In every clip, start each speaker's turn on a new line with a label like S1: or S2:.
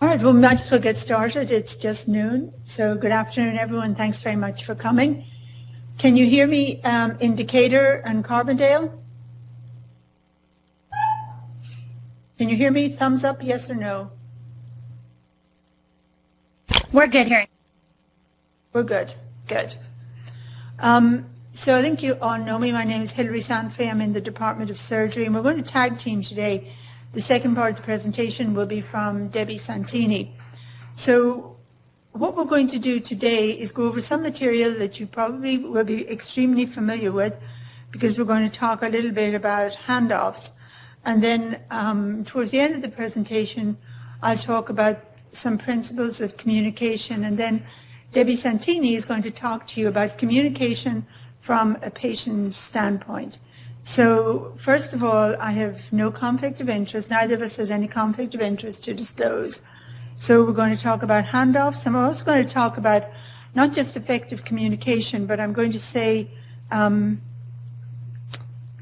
S1: right, well, we might as well get started. It's just noon. So good afternoon, everyone. Thanks very much for coming. Can you hear me in Decatur and Carbondale? Can you hear me? Thumbs up, yes or no?
S2: We're good here.
S1: We're good. Good. So I think you all know me. My name is Hilary Sanfey. I'm in the Department of Surgery, and we're going to tag team today. The second part of the presentation will be from Debi Santini. So what we're going to do today is go over some material that you probably will be extremely familiar with, because we're going to talk a little bit about handoffs. And then towards the end of the presentation, I'll talk about some principles of communication. And then Debi Santini is going to talk to you about communication from a patient standpoint. So first of all, I have no conflict of interest. Neither of us has any conflict of interest to disclose. So we're going to talk about handoffs, and we're also going to talk about not just effective communication, but I'm going to say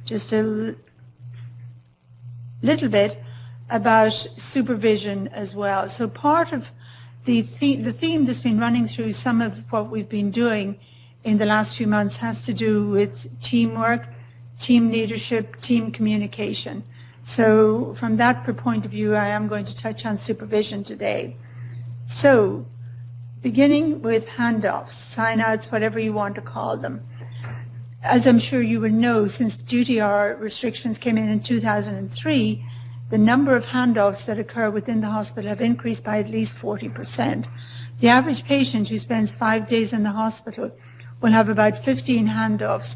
S1: just a little bit about supervision as well. So part of the theme that's been running through some of what we've been doing in the last few months has to do with teamwork, team leadership, team communication. So from that point of view, I am going to touch on supervision today. So beginning with handoffs, sign-outs, whatever you want to call them. As I'm sure you will know, since the duty hour restrictions came in 2003, the number of handoffs that occur within the hospital have increased by at least 40%. The average patient who spends 5 days in the hospital will have about 15 handoffs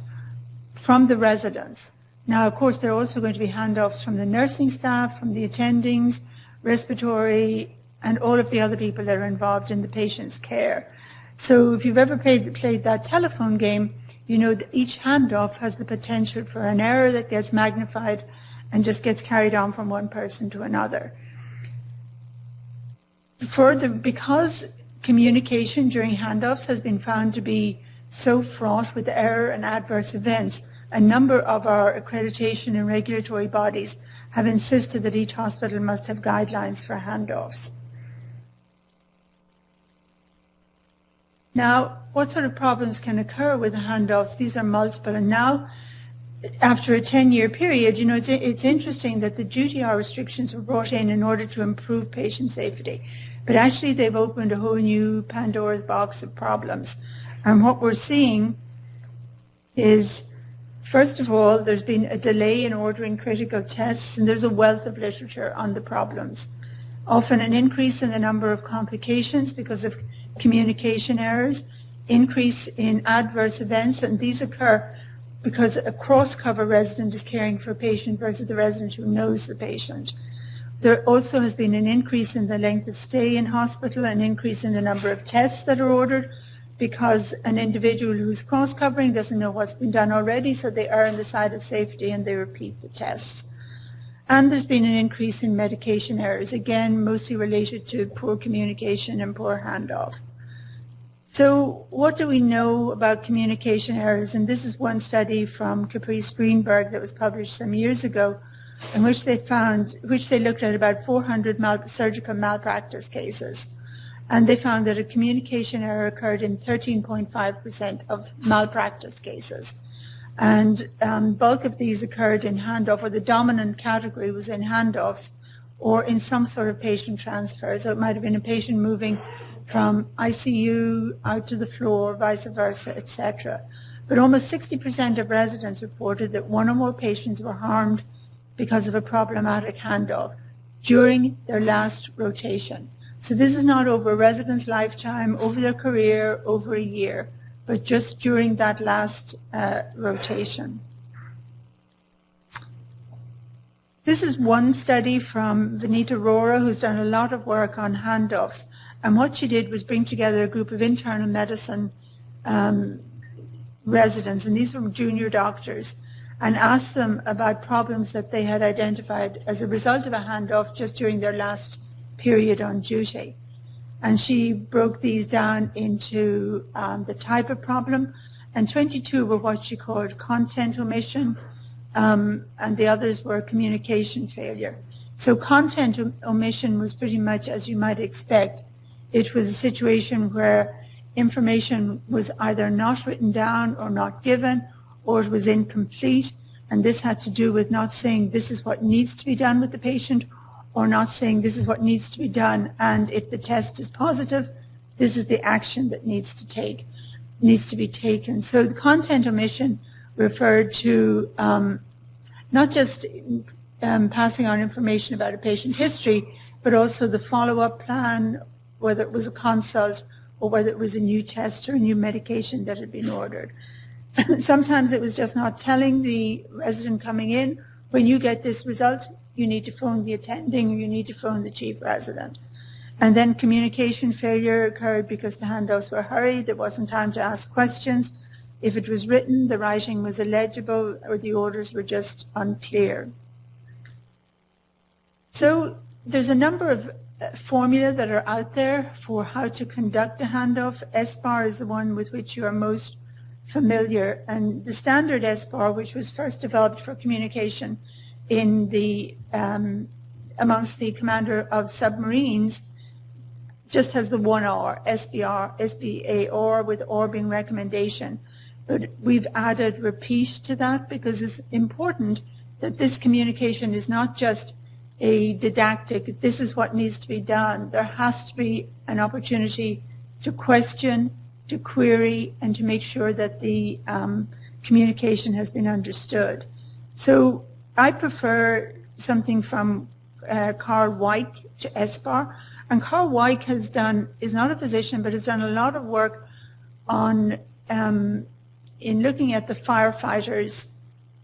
S1: from the residents. Now, of course, there are also going to be handoffs from the nursing staff, from the attendings, respiratory, and all of the other people that are involved in the patient's care. So if you've ever played that telephone game, you know that each handoff has the potential for an error that gets magnified and just gets carried on from one person to another. Further, because communication during handoffs has been found to be so fraught with error and adverse events, a number of our accreditation and regulatory bodies have insisted that each hospital must have guidelines for handoffs. Now, what sort of problems can occur with the handoffs? These are multiple, and now, after a 10-year period, you know, it's interesting that the duty hour restrictions were brought in order to improve patient safety, but actually they've opened a whole new Pandora's box of problems. And what we're seeing is, first of all, there's been a delay in ordering critical tests, and there's a wealth of literature on the problems. Often an increase in the number of complications because of communication errors, increase in adverse events, and these occur because a cross-cover resident is caring for a patient versus the resident who knows the patient. There also has been an increase in the length of stay in hospital, an increase in the number of tests that are ordered, because an individual who's cross-covering doesn't know what's been done already, so they err on the side of safety and they repeat the tests. And there's been an increase in medication errors, again, mostly related to poor communication and poor handoff. So what do we know about communication errors? And this is one study from Caprice Greenberg that was published some years ago, in which they looked at about 400 surgical malpractice cases. And they found that a communication error occurred in 13.5% of malpractice cases. And bulk of these occurred in handoff, or the dominant category was in handoffs or in some sort of patient transfer. So it might have been a patient moving from ICU out to the floor, vice versa, etc. But almost 60% of residents reported that one or more patients were harmed because of a problematic handoff during their last rotation. So this is not over a resident's lifetime, over their career, over a year, but just during that last rotation. This is one study from Vinita Rora, who's done a lot of work on handoffs. And what she did was bring together a group of internal medicine residents, and these were junior doctors, and asked them about problems that they had identified as a result of a handoff just during their last period on duty. And she broke these down into the type of problem, and 22 were what she called content omission, and the others were communication failure. So content omission was pretty much as you might expect. It was a situation where information was either not written down or not given, or it was incomplete, and this had to do with not saying this is what needs to be done with the patient, or not saying this is what needs to be done, and if the test is positive, this is the action that needs to be taken. So the content omission referred to not just passing on information about a patient history, but also the follow-up plan, whether it was a consult or whether it was a new test or a new medication that had been ordered. Sometimes it was just not telling the resident coming in, when you get this result, you need to phone the attending, or you need to phone the chief resident. And then communication failure occurred because the handoffs were hurried, there wasn't time to ask questions. If it was written, the writing was illegible, or the orders were just unclear. So there's a number of formula that are out there for how to conduct a handoff. SBAR is the one with which you are most familiar, and the standard SBAR, which was first developed for communication in the amongst the commander of submarines, just has the one R, SBAR, with R being recommendation. But we've added repeat to that because it's important that this communication is not just a didactic, this is what needs to be done. There has to be an opportunity to question, to query, and to make sure that the communication has been understood. So I prefer something from Carl Weick to SBAR. And Carl Weick is not a physician, but has done a lot of work on in looking at the firefighters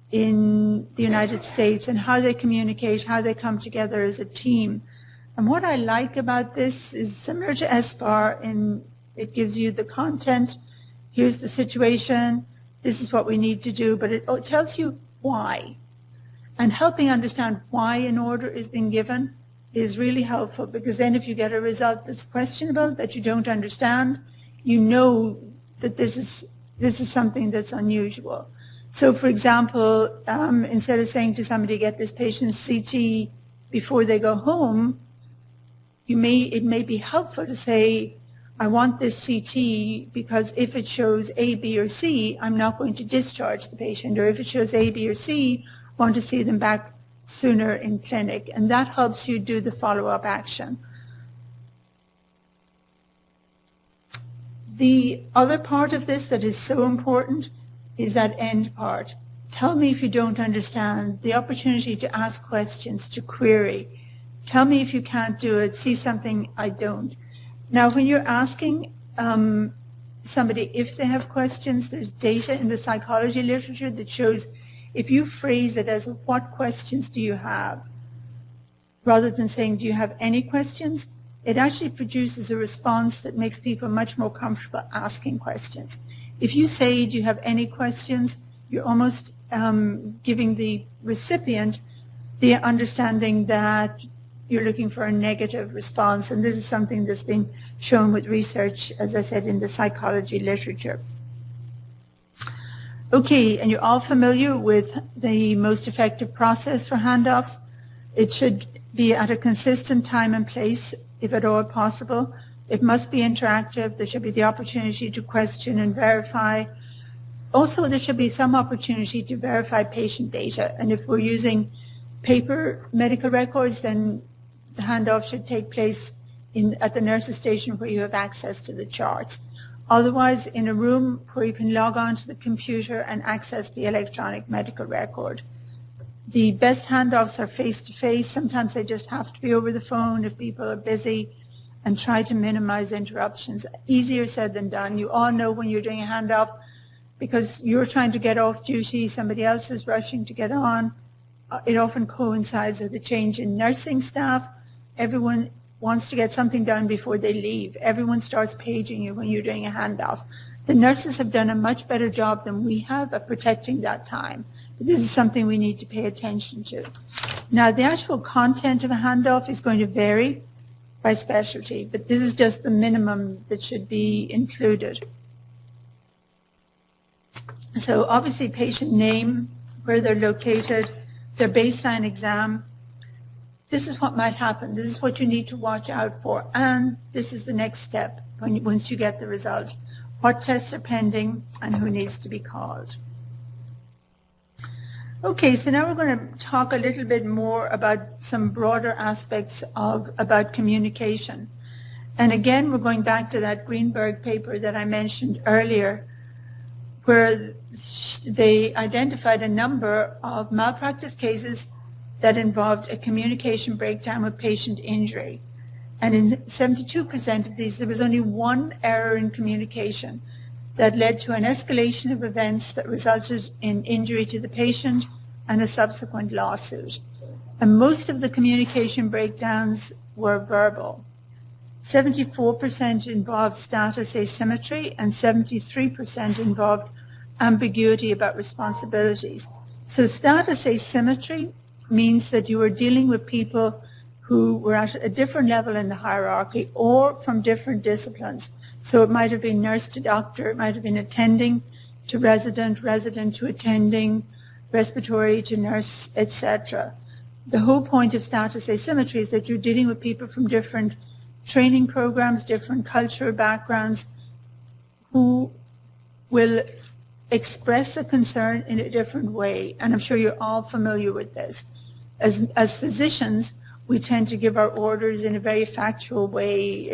S1: in the United States and how they communicate, how they come together as a team. And what I like about this is similar to SBAR in it gives you the content, here's the situation, this is what we need to do, but it tells you why. And helping understand why an order is being given is really helpful, because then if you get a result that's questionable, that you don't understand, you know that this is something that's unusual. So, for example, instead of saying to somebody, get this patient's CT before they go home, it may be helpful to say, I want this CT because if it shows A, B, or C, I'm not going to discharge the patient. Or if it shows A, B, or C, I want to see them back sooner in clinic. And that helps you do the follow-up action. The other part of this that is so important is that end part. Tell me if you don't understand, the opportunity to ask questions, to query. Tell me if you can't do it, see something I don't. Now, when you're asking somebody if they have questions, there's data in the psychology literature that shows if you phrase it as what questions do you have, rather than saying do you have any questions, it actually produces a response that makes people much more comfortable asking questions. If you say, do you have any questions, you're almost giving the recipient the understanding that you're looking for a negative response. And this is something that's been shown with research, as I said, in the psychology literature. Okay, and you're all familiar with the most effective process for handoffs. It should be at a consistent time and place, if at all possible. It must be interactive. There should be the opportunity to question and verify. Also, there should be some opportunity to verify patient data. And if we're using paper medical records, then the handoff should take place at the nurse's station where you have access to the charts. Otherwise, in a room where you can log on to the computer and access the electronic medical record. The best handoffs are face-to-face. Sometimes they just have to be over the phone if people are busy, and try to minimize interruptions. Easier said than done. You all know when you're doing a handoff, because you're trying to get off duty, somebody else is rushing to get on. It often coincides with a change in nursing staff. Everyone wants to get something done before they leave. Everyone starts paging you when you're doing a handoff. The nurses have done a much better job than we have at protecting that time. This is something we need to pay attention to. Now, the actual content of a handoff is going to vary by specialty, but this is just the minimum that should be included. So obviously patient name, where they're located, their baseline exam, this is what might happen. This is what you need to watch out for. And this is the next step once you get the result. What tests are pending and who needs to be called. Okay, so now we're going to talk a little bit more about some broader aspects about communication. And again, we're going back to that Greenberg paper that I mentioned earlier, where they identified a number of malpractice cases that involved a communication breakdown with patient injury. And in 72% of these, there was only one error in communication that led to an escalation of events that resulted in injury to the patient and a subsequent lawsuit. And most of the communication breakdowns were verbal. 74% involved status asymmetry and 73% involved ambiguity about responsibilities. So status asymmetry means that you are dealing with people who were at a different level in the hierarchy or from different disciplines. So it might have been nurse to doctor, it might have been attending to resident, resident to attending, respiratory to nurse, etc. The whole point of status asymmetry is that you're dealing with people from different training programs, different cultural backgrounds, who will express a concern in a different way. And I'm sure you're all familiar with this. As physicians, we tend to give our orders in a very factual way.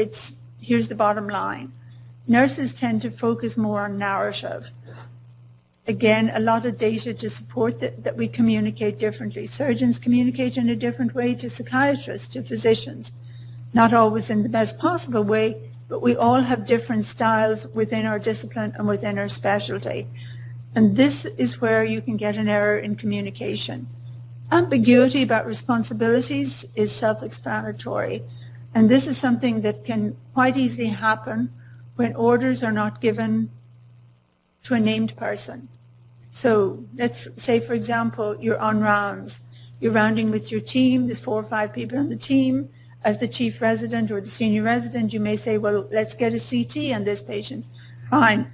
S1: Here's the bottom line. Nurses tend to focus more on narrative. Again, a lot of data to support that we communicate differently. Surgeons communicate in a different way to psychiatrists, to physicians. Not always in the best possible way, but we all have different styles within our discipline and within our specialty. And this is where you can get an error in communication. Ambiguity about responsibilities is self-explanatory. And this is something that can quite easily happen when orders are not given to a named person. So let's say, for example, you're on rounds. You're rounding with your team. There's 4 or 5 people on the team. As the chief resident or the senior resident, you may say, well, let's get a CT on this patient. Fine.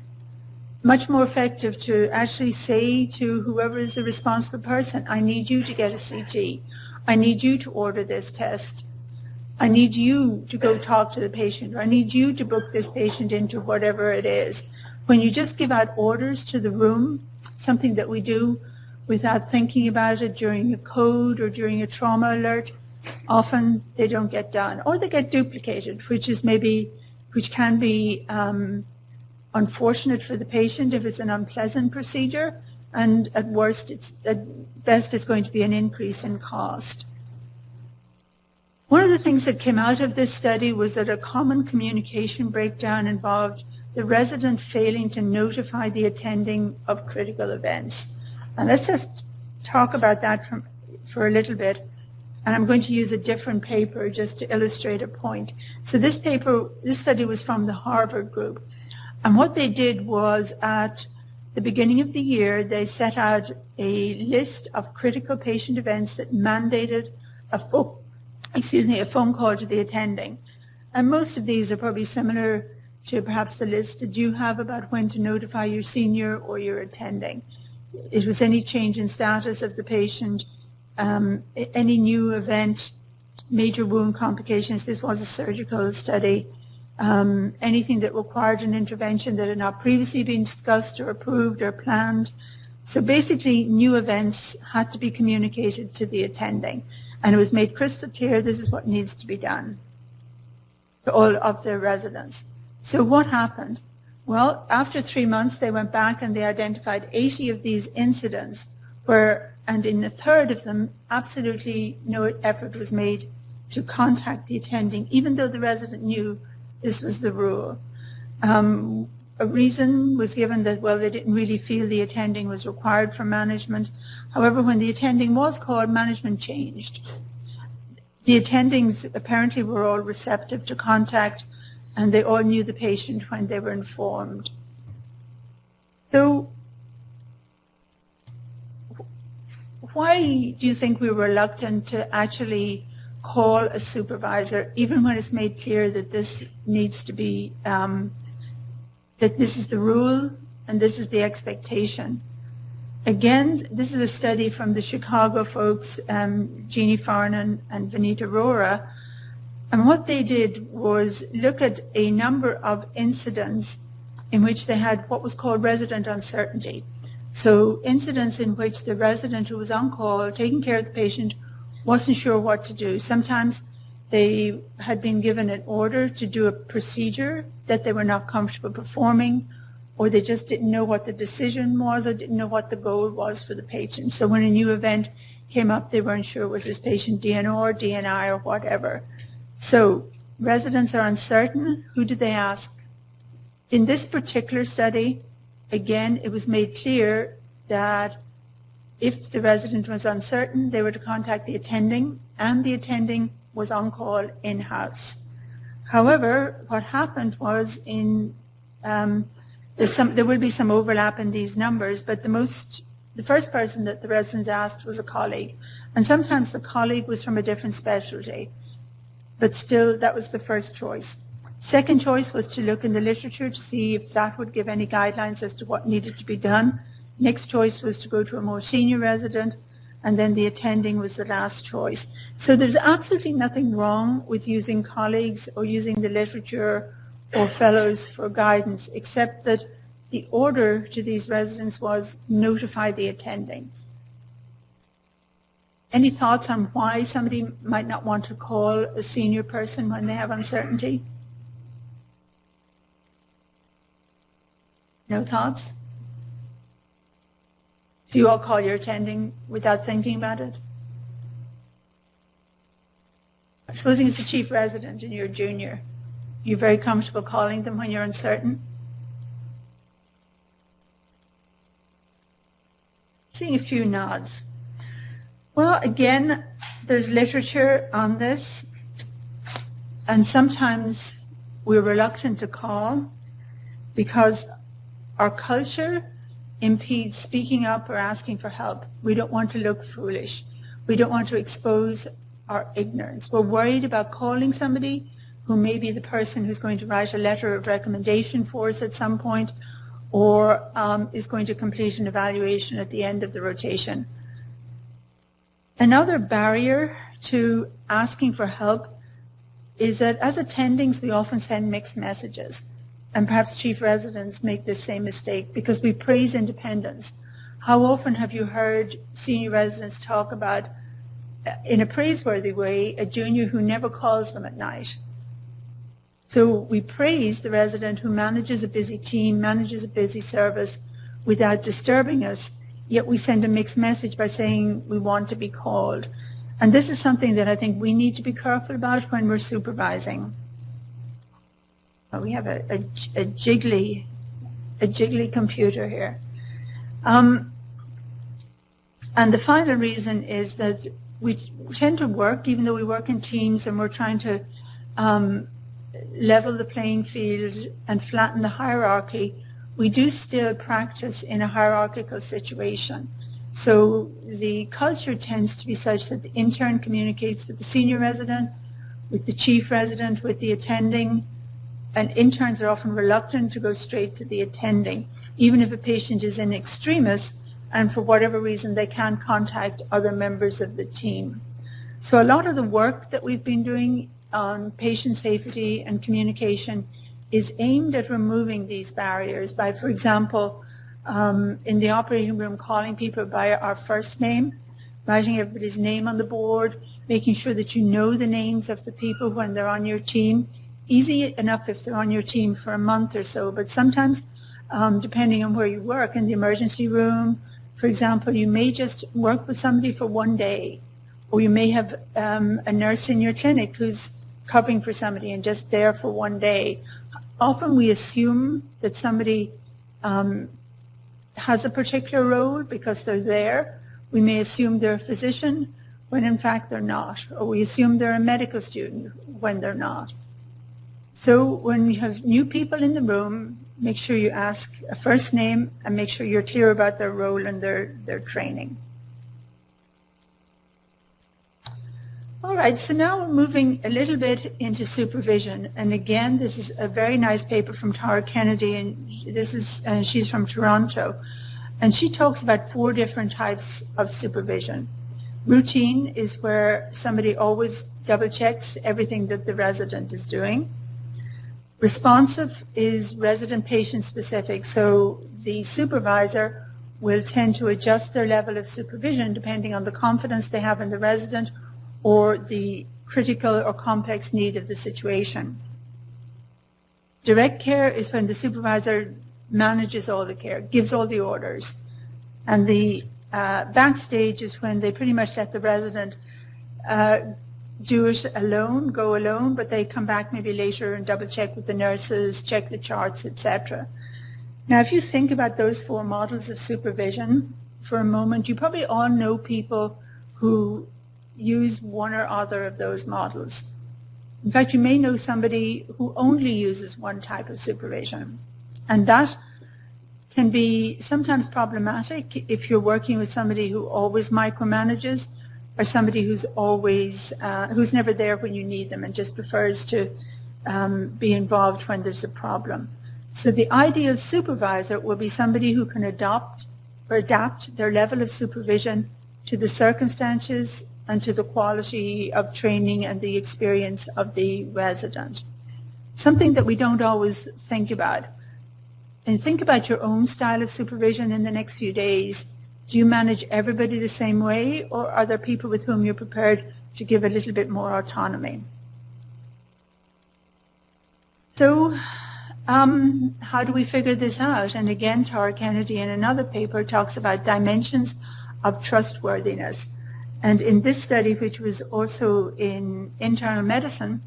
S1: Much more effective to actually say to whoever is the responsible person, I need you to get a CT. I need you to order this test. I need you to go talk to the patient. Or I need you to book this patient into whatever it is. When you just give out orders to the room, something that we do without thinking about it during a code or during a trauma alert, often they don't get done, or they get duplicated, which can be unfortunate for the patient if it's an unpleasant procedure, and at best it's going to be an increase in cost. One of the things that came out of this study was that a common communication breakdown involved the resident failing to notify the attending of critical events. And let's just talk about that for a little bit. And I'm going to use a different paper just to illustrate a point. So this study was from the Harvard group. And what they did was at the beginning of the year, they set out a list of critical patient events that mandated a phone call to the attending. And most of these are probably similar to perhaps the list that you have about when to notify your senior or your attending. It was any change in status of the patient, any new event, major wound complications. This was a surgical study. Anything that required an intervention that had not previously been discussed or approved or planned. So basically, new events had to be communicated to the attending. And it was made crystal clear this is what needs to be done to all of the residents. So what happened? Well, after 3 months, they went back and they identified 80 of these incidents and in a third of them, absolutely no effort was made to contact the attending, even though the resident knew this was the rule. A reason was given that, well, they didn't really feel the attending was required for management. However, when the attending was called, management changed. The attendings apparently were all receptive to contact, and they all knew the patient when they were informed. So why do you think we were reluctant to actually call a supervisor, even when it's made clear that this needs to be, that this is the rule and this is the expectation? Again, this is a study from the Chicago folks, Jeannie Farnan and Vanita Rora, and what they did was look at a number of incidents in which they had what was called resident uncertainty. So incidents in which the resident who was on call, taking care of the patient, wasn't sure what to do. Sometimes they had been given an order to do a procedure that they were not comfortable performing, or they just didn't know what the decision was or didn't know what the goal was for the patient. So when a new event came up, they weren't sure was this patient DNR, DNI, or whatever. So residents are uncertain. Who do they ask? In this particular study, again, it was made clear that if the resident was uncertain, they were to contact the attending, and the attending was on call in-house. However, what happened was there will be some overlap in these numbers, but the first person that the residents asked was a colleague, and sometimes the colleague was from a different specialty, but still that was the first choice. Second choice was to look in the literature to see if that would give any guidelines as to what needed to be done. Next choice was to go to a more senior resident, and then the attending was the last choice. So there's absolutely nothing wrong with using colleagues or using the literature or fellows for guidance, except that the order to these residents was notify the attending. Any thoughts on why somebody might not want to call a senior person when they have uncertainty? No thoughts? Do you all call your attending without thinking about it? Supposing it's a chief resident and you're a junior, you're very comfortable calling them when you're uncertain? Seeing a few nods. Well, again, there's literature on this, and sometimes we're reluctant to call because our culture impedes speaking up or asking for help. We don't want to look foolish. We don't want to expose our ignorance. We're worried about calling somebody who may be the person who's going to write a letter of recommendation for us at some point, or is going to complete an evaluation at the end of the rotation. Another barrier to asking for help is that as attendings, we often send mixed messages. And perhaps chief residents make this same mistake because we praise independence. How often have you heard senior residents talk about, in a praiseworthy way, a junior who never calls them at night? So we praise the resident who manages a busy team, manages a busy service without disturbing us, yet we send a mixed message by saying we want to be called. And this is something that I think we need to be careful about when we're supervising. We have a jiggly computer here. And the final reason is that we tend to work, even though we work in teams and we're trying to level the playing field and flatten the hierarchy, we do still practice in a hierarchical situation. So the culture tends to be such that the intern communicates with the senior resident, with the chief resident, with the attending, and interns are often reluctant to go straight to the attending, even if a patient is in extremis and for whatever reason they can't contact other members of the team. So a lot of the work that we've been doing on patient safety and communication is aimed at removing these barriers by, for example, in the operating room, calling people by our first name, writing everybody's name on the board, making sure that you know the names of the people when they're on your team. Easy enough if they're on your team for a month or so, but sometimes, depending on where you work, in the emergency room, for example, you may just work with somebody for one day, or you may have a nurse in your clinic who's covering for somebody and just there for one day. Often we assume that somebody has a particular role because they're there. We may assume they're a physician when in fact they're not, or we assume they're a medical student when they're not. So when you have new people in the room, make sure you ask a first name and make sure you're clear about their role and their training. All right, so now we're moving a little bit into supervision. And again, this is a very nice paper from Tara Kennedy, and this is she's from Toronto. And she talks about 4 different types of supervision. Routine is where somebody always double checks everything that the resident is doing. Responsive is resident patient specific, so the supervisor will tend to adjust their level of supervision depending on the confidence they have in the resident or the critical or complex need of the situation. Direct care is when the supervisor manages all the care, gives all the orders. And the backstage is when they pretty much let the resident do it alone, go alone, but they come back maybe later and double check with the nurses, check the charts, etc. Now, if you think about those 4 models of supervision for a moment, you probably all know people who use one or other of those models. In fact, you may know somebody who only uses one type of supervision. And that can be sometimes problematic if you're working with somebody who always micromanages or somebody who's always, who's never there when you need them and just prefers to be involved when there's a problem. So the ideal supervisor will be somebody who can adopt or adapt their level of supervision to the circumstances and to the quality of training and the experience of the resident. Something that we don't always think about. And think about your own style of supervision in the next few days. Do you manage everybody the same way, or are there people with whom you're prepared to give a little bit more autonomy? So how do we figure this out? And again, Tara Kennedy in another paper talks about dimensions of trustworthiness. And in this study, which was also in internal medicine,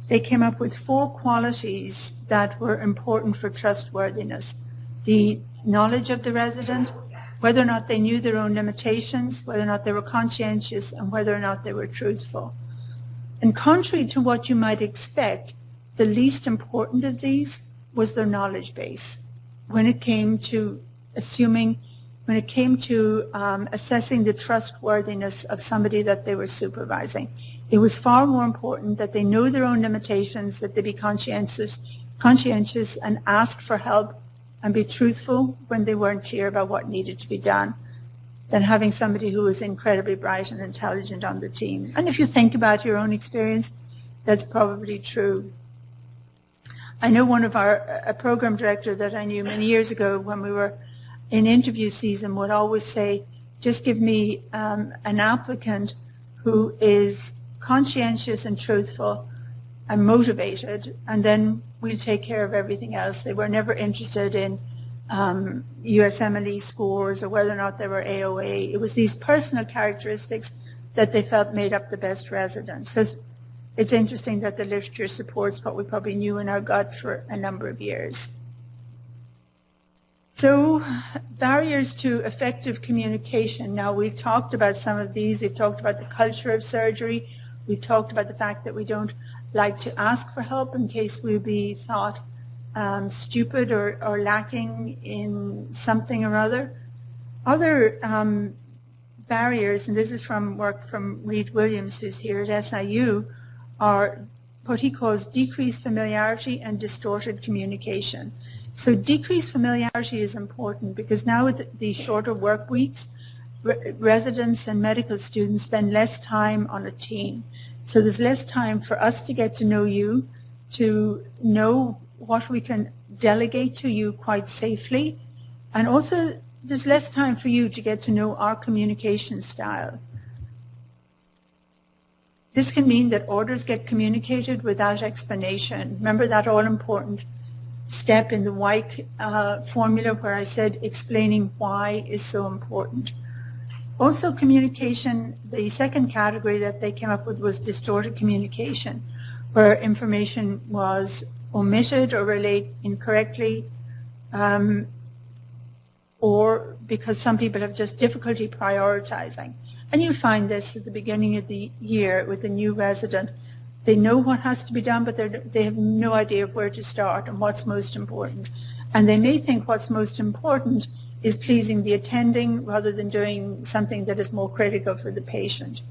S1: they came up with 4 qualities that were important for trustworthiness. The knowledge of the resident, whether or not they knew their own limitations, whether or not they were conscientious, and whether or not they were truthful. And contrary to what you might expect, the least important of these was their knowledge base when it came to assessing the trustworthiness of somebody that they were supervising. It was far more important that they know their own limitations, that they be conscientious and ask for help and be truthful when they weren't clear about what needed to be done, than having somebody who was incredibly bright and intelligent on the team. And if you think about your own experience, that's probably true. I know a program director that I knew many years ago when we were in interview season would always say, just give me an applicant who is conscientious and truthful and motivated, and then we'll take care of everything else. They were never interested in USMLE scores or whether or not they were AOA. It was these personal characteristics that they felt made up the best resident. So it's interesting that the literature supports what we probably knew in our gut for a number of years. So barriers to effective communication. Now, we've talked about some of these. We've talked about the culture of surgery. We've talked about the fact that we don't like to ask for help in case we'll be thought stupid or lacking in something or other. Other barriers, and this is from work from Reed Williams, who's here at SIU, are what he calls decreased familiarity and distorted communication. So decreased familiarity is important because now with the shorter work weeks, residents and medical students spend less time on a team. So there's less time for us to get to know you, to know what we can delegate to you quite safely, and also there's less time for you to get to know our communication style. This can mean that orders get communicated without explanation. Remember that all-important step in the WIKE formula where I said explaining why is so important. Also communication, the second category that they came up with was distorted communication, where information was omitted or relayed incorrectly, or because some people have just difficulty prioritizing. And you find this at the beginning of the year with a new resident. They know what has to be done, but they have no idea where to start and what's most important. And they may think what's most important is pleasing the attending rather than doing something that is more critical for the patient.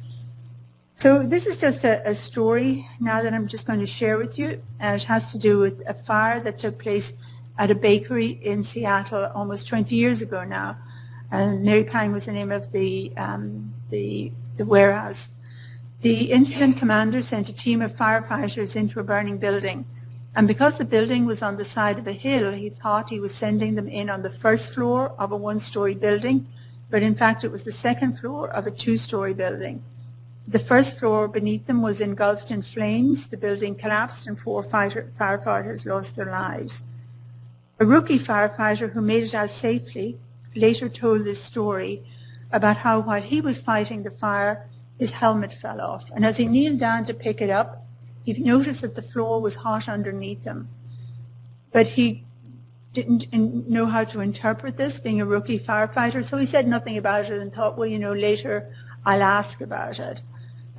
S1: So this is just a story now that I'm just going to share with you. And it has to do with a fire that took place at a bakery in Seattle almost 20 years ago now. and Mary Pine was the name of the warehouse. The incident commander sent a team of firefighters into a burning building, and because the building was on the side of a hill, he thought he was sending them in on the first floor of a one-story building, but in fact it was the second floor of a two-story building. The first floor beneath them was engulfed in flames, the building collapsed, and 4 firefighters lost their lives. A rookie firefighter who made it out safely later told this story about how while he was fighting the fire, his helmet fell off, and as he kneeled down to pick it up, he noticed that the floor was hot underneath him. But he didn't know how to interpret this, being a rookie firefighter, so he said nothing about it and thought, well, later I'll ask about it.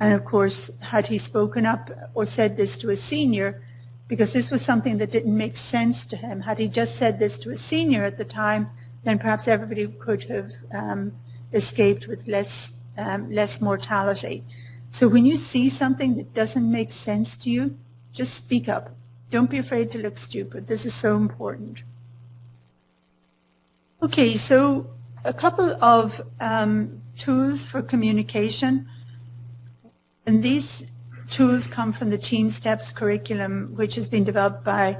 S1: And of course, had he spoken up or said this to a senior, because this was something that didn't make sense to him, had he just said this to a senior at the time, then perhaps everybody could have escaped with less mortality. So when you see something that doesn't make sense to you, just speak up. Don't be afraid to look stupid. This is so important. Okay, so a couple of tools for communication. And these tools come from the Team Steps curriculum, which has been developed by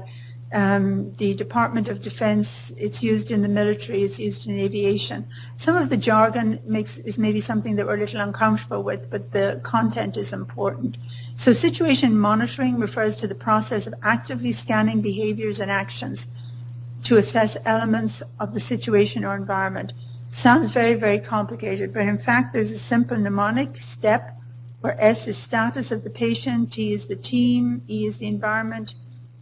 S1: the Department of Defense. It's used in the military, it's used in aviation. Some of the jargon is maybe something that we're a little uncomfortable with, but the content is important. So situation monitoring refers to the process of actively scanning behaviors and actions to assess elements of the situation or environment. Sounds very, very complicated, but in fact there's a simple mnemonic step where S is status of the patient, T is the team, E is the environment,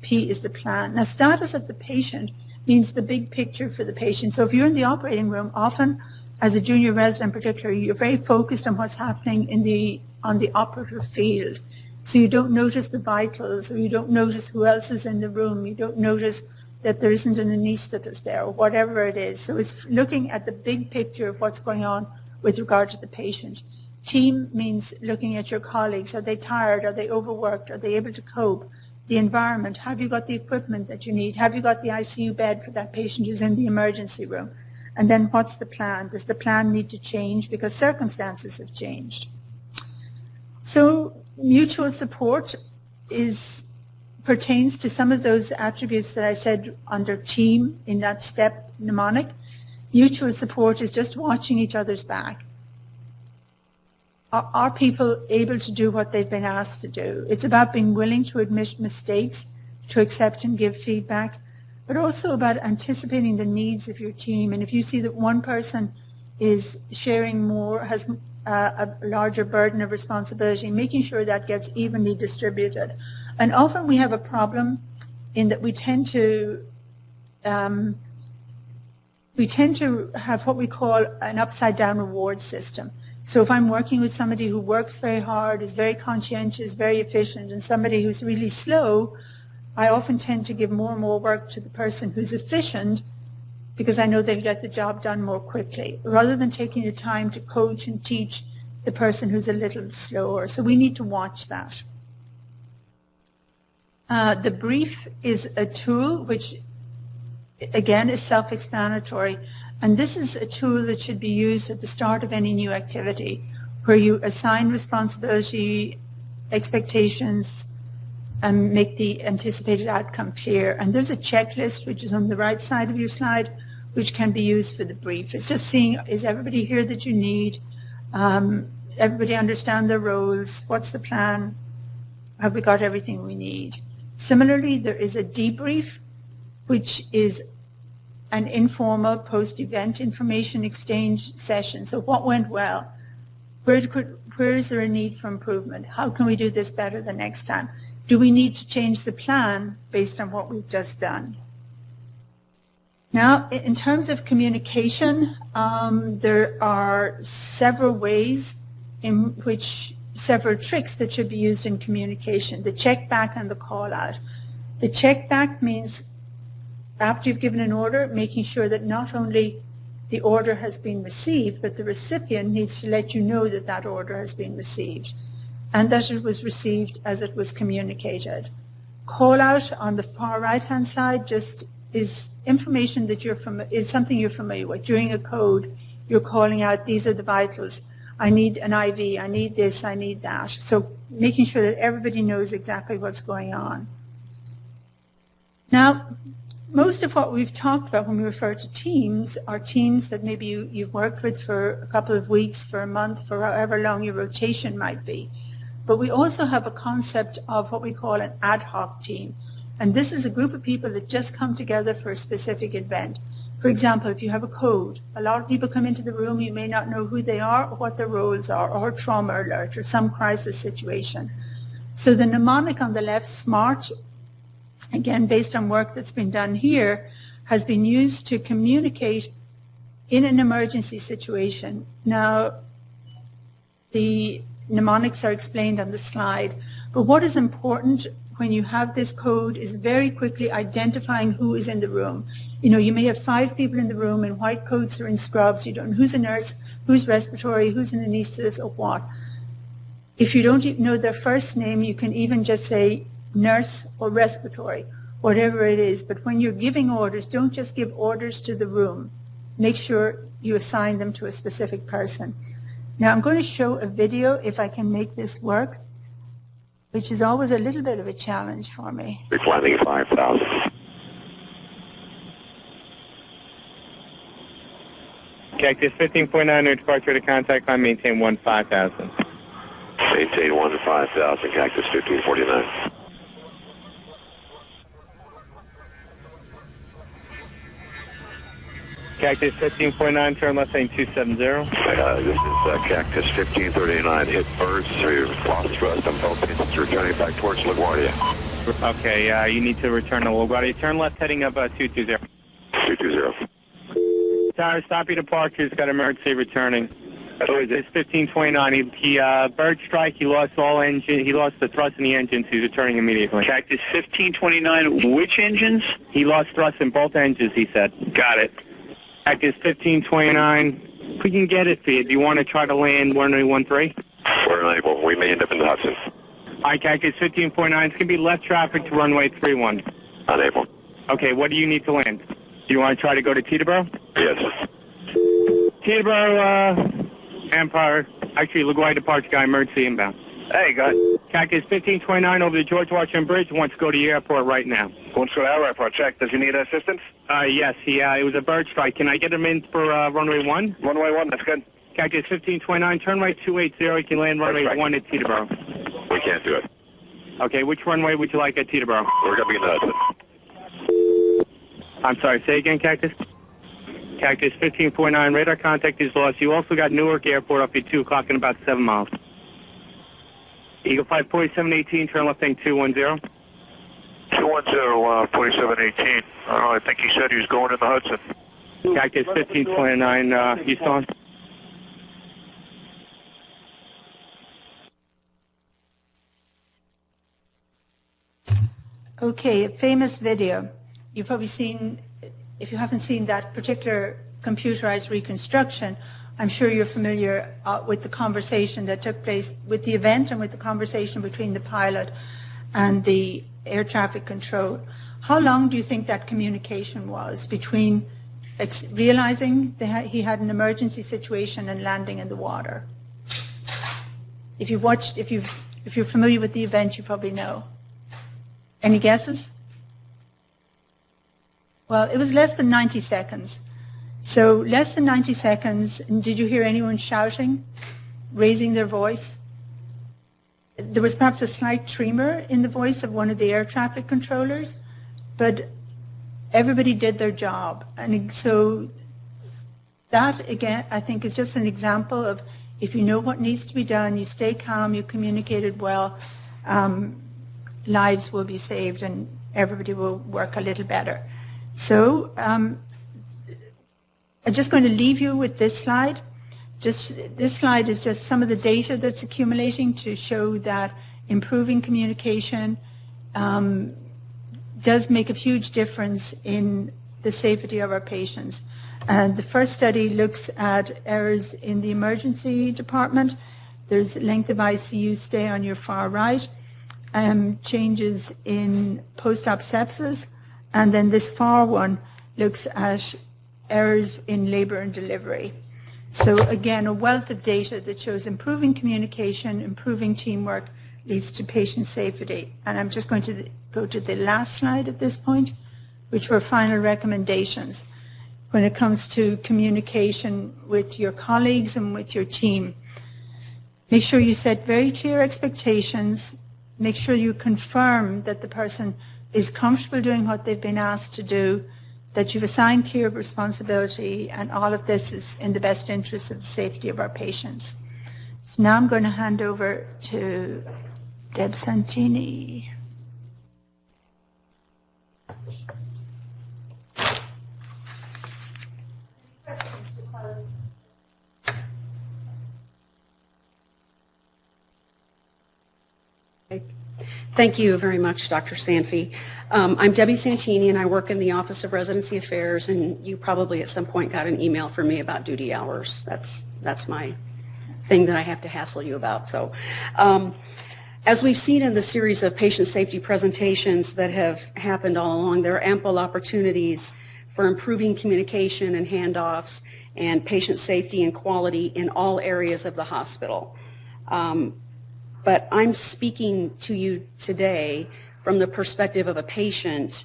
S1: P is the plan. Now, status of the patient means the big picture for the patient. So if you're in the operating room, often as a junior resident in particular, you're very focused on what's happening on the operative field. So you don't notice the vitals, or you don't notice who else is in the room. You don't notice that there isn't an anesthetist there, or whatever it is. So it's looking at the big picture of what's going on with regard to the patient. Team means looking at your colleagues. Are they tired? Are they overworked? Are they able to cope? The environment. Have you got the equipment that you need? Have you got the ICU bed for that patient who's in the emergency room? And then what's the plan? Does the plan need to change because circumstances have changed? So mutual support pertains to some of those attributes that I said under team in that step mnemonic. Mutual support is just watching each other's back. Are people able to do what they've been asked to do? It's about being willing to admit mistakes, to accept and give feedback, but also about anticipating the needs of your team. And if you see that one person is sharing more, has a larger burden of responsibility, making sure that gets evenly distributed. And often we have a problem in that we tend to have what we call an upside-down reward system. So if I'm working with somebody who works very hard, is very conscientious, very efficient, and somebody who's really slow, I often tend to give more and more work to the person who's efficient because I know they'll get the job done more quickly, rather than taking the time to coach and teach the person who's a little slower. So we need to watch that. The brief is a tool which, again, is self-explanatory. And this is a tool that should be used at the start of any new activity, where you assign responsibility, expectations, and make the anticipated outcome clear. And there's a checklist, which is on the right side of your slide, which can be used for the brief. It's just seeing, is everybody here that you need? Everybody understand their roles? What's the plan? Have we got everything we need? Similarly, there is a debrief, which is an informal post-event information exchange session. So what went well? Where is there a need for improvement? How can we do this better the next time? Do we need to change the plan based on what we've just done? Now, in terms of communication, there are several ways in which, several tricks that should be used in communication. The check back and the call out. The check back means after you've given an order, making sure that not only the order has been received, but the recipient needs to let you know that that order has been received and that it was received as it was communicated. Call out on the far right-hand side just is information that is something you're familiar with. During a code, you're calling out, these are the vitals. I need an IV, I need this, I need that. So making sure that everybody knows exactly what's going on. Now, most of what we've talked about when we refer to teams are teams that maybe you've worked with for a couple of weeks, for a month, for however long your rotation might be. But we also have a concept of what we call an ad hoc team. And this is a group of people that just come together for a specific event. For example, if you have a code, a lot of people come into the room, you may not know who they are or what their roles are, or a trauma alert or some crisis situation. So the mnemonic on the left, SMART, again, based on work that's been done here, has been used to communicate in an emergency situation. Now, the mnemonics are explained on the slide, but what is important when you have this code is very quickly identifying who is in the room. You know, you may have 5 people in the room in white coats or in scrubs. You don't know who's a nurse, who's respiratory, who's an anesthetist, or what. If you don't even know their first name, you can even just say nurse or respiratory, whatever it is. But when you're giving orders, don't just give orders to the room. Make sure you assign them to a specific person. Now I'm going to show a video, if I can make this work, which is always a little bit of a challenge for me.
S2: Reclining 5,000.
S3: Cactus 15.9, departure to contact line, maintain 15,000.
S2: Maintain 15,000, Cactus 1549.
S3: Cactus 15.9, turn left lane 270.
S2: This is Cactus 1539, hit birds, so you've lost thrust on both engines, returning back towards LaGuardia.
S3: Okay, you need to return to LaGuardia. Turn left heading up 220.
S2: 220.
S3: Tower, stop your departures, got emergency returning. It's 1529. He bird strike, he lost all engine, he lost the thrust in the engines, he's returning immediately.
S4: Cactus 1529, which engines?
S3: He lost thrust in both engines, he said.
S4: Got it.
S3: Cactus 1529, we can get it for you. Do you want to try to land runway 13?
S2: We're unable. We may end up in the Hudson.
S3: All right, Cactus 15.9, it's going to be left traffic to runway 31.
S2: Unable.
S3: Okay, what do you need to land? Do you want to try to go to Teterboro?
S2: Yes.
S3: Teterboro, Empire, actually LaGuardia departure guy, emergency inbound.
S4: Hey, go ahead.
S3: Cactus 1529 over the George Washington Bridge, wants to go to the airport right now.
S4: Wants to go to our airport. Check. Does he need assistance?
S3: Yes, it was a bird strike. Can I get him in for runway 1?
S4: Runway 1, that's good.
S3: Cactus 1529, turn right 280, you can land runway 1 at Teterboro.
S2: We can't do it.
S3: Okay, which runway would you like at Teterboro?
S2: We're going to be in the Hudson.
S3: I'm sorry, say again, Cactus? Cactus 1549, radar contact is lost. You also got Newark Airport up at 2 o'clock in about 7 miles. Eagle Flight 4718, turn left lane 210.
S4: 210, 4718. I think he said he was going in the Hudson.
S3: Cactus 1529, Houston.
S1: Okay, a famous video. You've probably seen, if you haven't seen that particular computerized reconstruction, I'm sure you're familiar with the conversation that took place with the event and with the conversation between the pilot and the air traffic control. How long do you think that communication was between realizing that he had an emergency situation and landing in the water? If you're familiar with the event, you probably know. Any guesses? Well, it was less than 90 seconds. So less than 90 seconds, and did you hear anyone shouting, raising their voice? There was perhaps a slight tremor in the voice of one of the air traffic controllers, but everybody did their job. And so that, again, I think is just an example of if you know what needs to be done, you stay calm, you communicated well, lives will be saved and everybody will work a little better. So I'm just going to leave you with this slide. This slide is just some of the data that's accumulating to show that improving communication does make a huge difference in the safety of our patients. And the first study looks at errors in the emergency department. There's length of ICU stay on your far right, changes in post-op sepsis, and then this far one looks at errors in labor and delivery. So again, a wealth of data that shows improving communication, improving teamwork leads to patient safety. And I'm just going to go to the last slide at this point, which were final recommendations when it comes to communication with your colleagues and with your team. Make sure you set very clear expectations. Make sure you confirm that the person is comfortable doing what they've been asked to do, that you've assigned clear responsibility, and all of this is in the best interest of the safety of our patients. So now I'm going to hand over to Deb Santini.
S5: Thank you very much, Dr. Sanfey. I'm Debi Santini, and I work in the Office of Residency Affairs, and you probably at some point got an email from me about duty hours. That's my thing that I have to hassle you about. So, as we've seen in the series of patient safety presentations that have happened all along, there are ample opportunities for improving communication and handoffs and patient safety and quality in all areas of the hospital. But I'm speaking to you today from the perspective of a patient,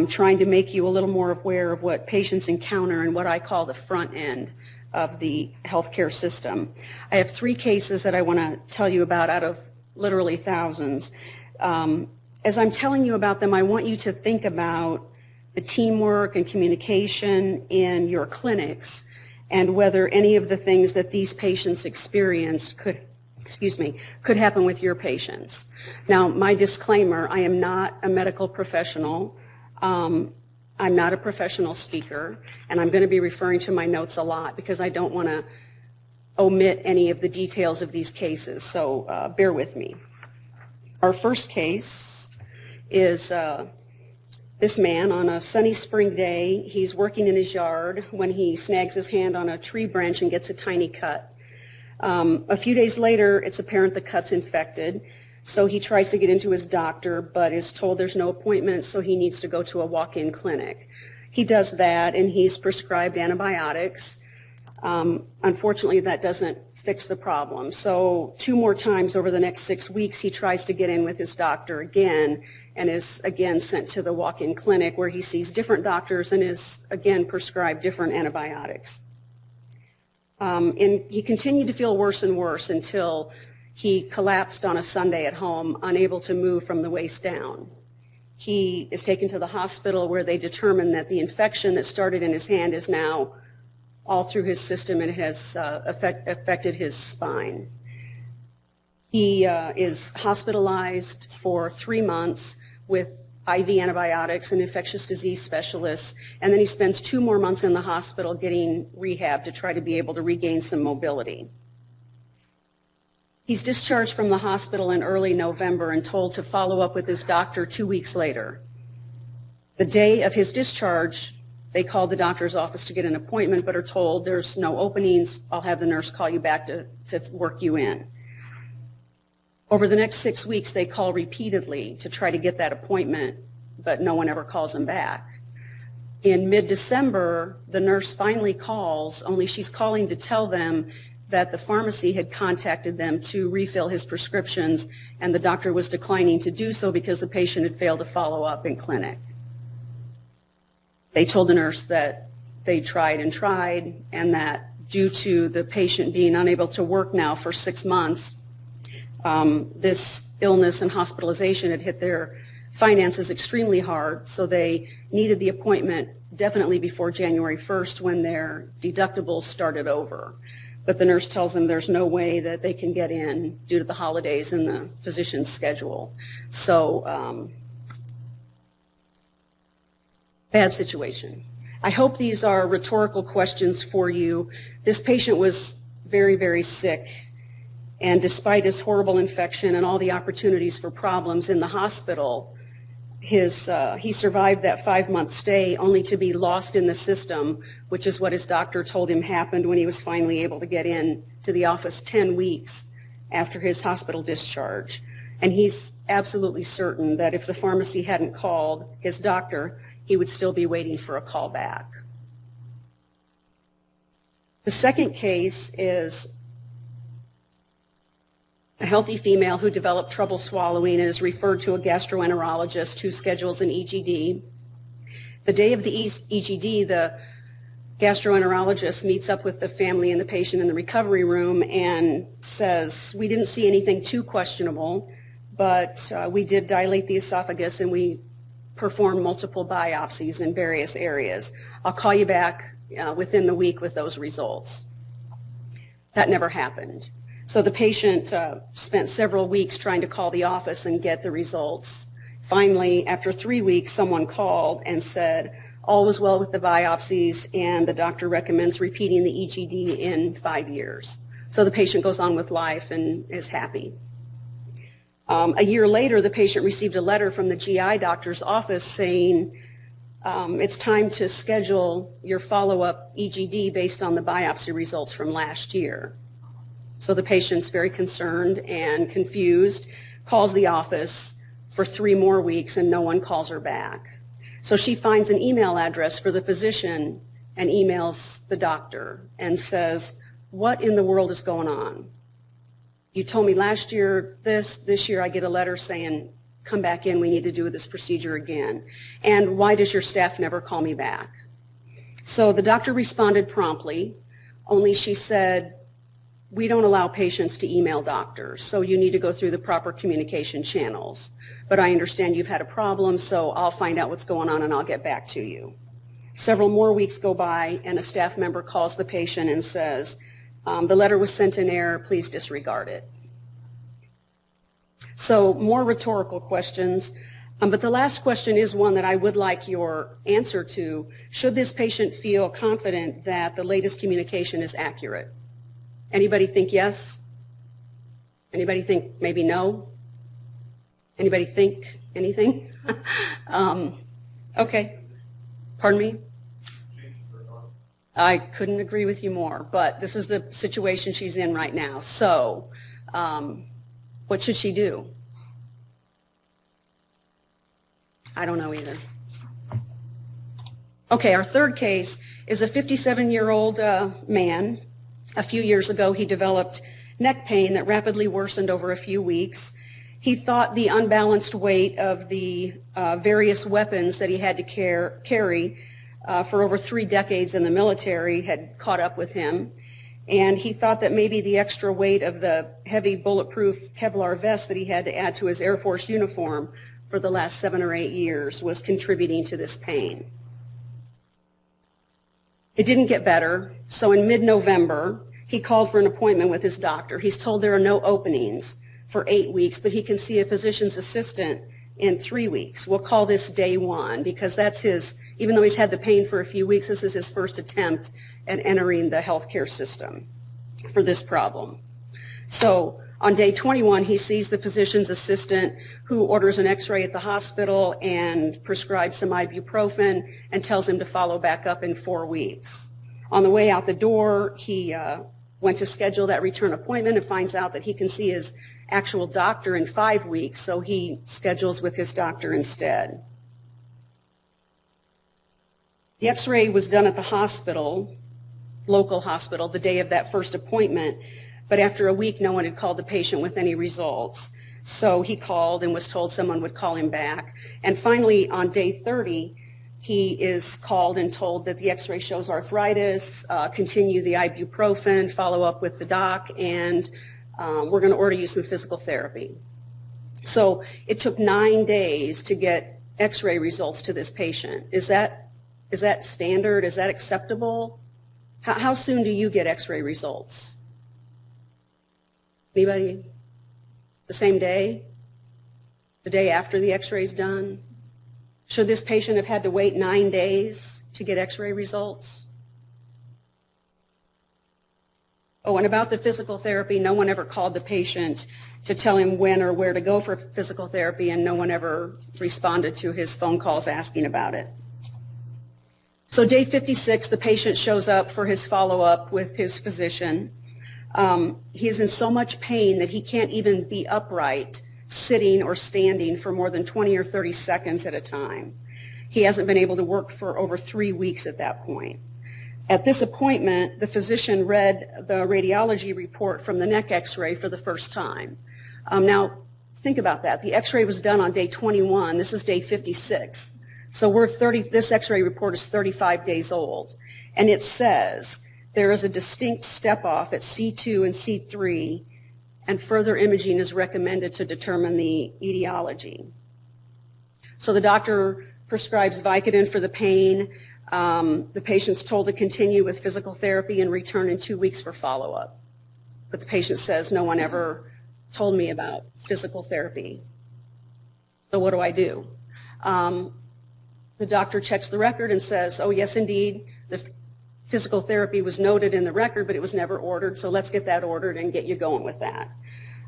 S5: trying to make you a little more aware of what patients encounter and what I call the front end of the healthcare system. I have 3 cases that I want to tell you about out of literally thousands. As I'm telling you about them, I want you to think about the teamwork and communication in your clinics and whether any of the things that these patients experienced could happen with your patients. Now, my disclaimer, I am not a medical professional. I'm not a professional speaker, and I'm going to be referring to my notes a lot because I don't want to omit any of the details of these cases, so bear with me. Our first case is this man on a sunny spring day. He's working in his yard when he snags his hand on a tree branch and gets a tiny cut. A few days later, it's apparent the cut's infected, so he tries to get into his doctor, but is told there's no appointment, so he needs to go to a walk-in clinic. He does that, and he's prescribed antibiotics. Unfortunately, that doesn't fix the problem. So 2 more times over the next 6 weeks, he tries to get in with his doctor again, and is again sent to the walk-in clinic where he sees different doctors and is again prescribed different antibiotics. And he continued to feel worse and worse until he collapsed on a Sunday at home, unable to move from the waist down. He is taken to the hospital where they determine that the infection that started in his hand is now all through his system and has affected his spine. He is hospitalized for 3 months with IV antibiotics and infectious disease specialists, and then he spends 2 more months in the hospital getting rehab to try to be able to regain some mobility. He's discharged from the hospital in early November and told to follow up with his doctor 2 weeks later. The day of his discharge, they call the doctor's office to get an appointment, but are told there's no openings. I'll have the nurse call you back to work you in. Over the next 6 weeks, they call repeatedly to try to get that appointment, but no one ever calls them back. In mid-December, the nurse finally calls, only she's calling to tell them that the pharmacy had contacted them to refill his prescriptions, and the doctor was declining to do so because the patient had failed to follow up in clinic. They told the nurse that they tried and tried, and that due to the patient being unable to work now for 6 months, this illness and hospitalization had hit their finances extremely hard, so they needed the appointment definitely before January 1st when their deductibles started over. But the nurse tells them there's no way that they can get in due to the holidays and the physician's schedule. So, bad situation. I hope these are rhetorical questions for you. This patient was very, very sick. And despite his horrible infection and all the opportunities for problems in the hospital, he survived that 5-month stay only to be lost in the system, which is what his doctor told him happened when he was finally able to get in to the office 10 weeks after his hospital discharge. And he's absolutely certain that if the pharmacy hadn't called his doctor, he would still be waiting for a call back. The second case is a healthy female who developed trouble swallowing and is referred to a gastroenterologist who schedules an EGD. The day of the EGD, the gastroenterologist meets up with the family and the patient in the recovery room and says, we didn't see anything too questionable, but we did dilate the esophagus and we performed multiple biopsies in various areas. I'll call you back within the week with those results. That never happened. So the patient spent several weeks trying to call the office and get the results. Finally, after 3 weeks, someone called and said, all was well with the biopsies, and the doctor recommends repeating the EGD in 5 years. So the patient goes on with life and is happy. A year later, the patient received a letter from the GI doctor's office saying, it's time to schedule your follow-up EGD based on the biopsy results from last year. So the patient's very concerned and confused, calls the office for 3 more weeks, and no one calls her back. So she finds an email address for the physician and emails the doctor and says, what in the world is going on? You told me last year this year I get a letter saying, come back in, we need to do this procedure again. And why does your staff never call me back? So the doctor responded promptly, only she said, we don't allow patients to email doctors, so you need to go through the proper communication channels. But I understand you've had a problem, so I'll find out what's going on and I'll get back to you. Several more weeks go by and a staff member calls the patient and says, the letter was sent in error, please disregard it. So more rhetorical questions, but the last question is one that I would like your answer to. Should this patient feel confident that the latest communication is accurate? Anybody think yes? Anybody think maybe no? Anybody think anything? Okay. Pardon me? I couldn't agree with you more, but this is the situation she's in right now. So what should she do? I don't know either. Okay, our third case is a 57-year-old man. A few years ago, he developed neck pain that rapidly worsened over a few weeks. He thought the unbalanced weight of the various weapons that he had to carry for over 3 decades in the military had caught up with him. And he thought that maybe the extra weight of the heavy bulletproof Kevlar vest that he had to add to his Air Force uniform for the last 7 or 8 years was contributing to this pain. It didn't get better, so in mid-November, he called for an appointment with his doctor. He's told there are no openings for 8 weeks, but he can see a physician's assistant in 3 weeks. We'll call this day 1 because that's his, even though he's had the pain for a few weeks, this is his first attempt at entering the healthcare system for this problem. So on day 21, he sees the physician's assistant who orders an x-ray at the hospital and prescribes some ibuprofen and tells him to follow back up in 4 weeks. On the way out the door, he went to schedule that return appointment and finds out that he can see his actual doctor in 5 weeks, so he schedules with his doctor instead. The x-ray was done at the hospital, local hospital, the day of that first appointment, but after a week, no one had called the patient with any results. So he called and was told someone would call him back. And finally, on day 30, he is called and told that the x-ray shows arthritis, continue the ibuprofen, follow up with the doc, and we're going to order you some physical therapy. So it took 9 days to get x-ray results to this patient. Is that standard? Is that acceptable? How soon do you get x-ray results? Anybody? The same day? The day after the x-ray is done? Should this patient have had to wait 9 days to get x-ray results? Oh, and about the physical therapy, no one ever called the patient to tell him when or where to go for physical therapy, and no one ever responded to his phone calls asking about it. So day 56, the patient shows up for his follow-up with his physician. He is in so much pain that he can't even be upright, sitting or standing for more than 20 or 30 seconds at a time. He hasn't been able to work for over 3 weeks at that point. At this appointment, the physician read the radiology report from the neck x-ray for the first time. Now, think about that. The x-ray was done on day 21. This is day 56. So this x-ray report is 35 days old. And it says there is a distinct step-off at C2 and C3, and further imaging is recommended to determine the etiology. So the doctor prescribes Vicodin for the pain. The patient's told to continue with physical therapy and return in 2 weeks for follow-up. But the patient says, no one ever told me about physical therapy. So what do I do? The doctor checks the record and says, oh, yes, indeed, the physical therapy was noted in the record, but it was never ordered, so let's get that ordered and get you going with that.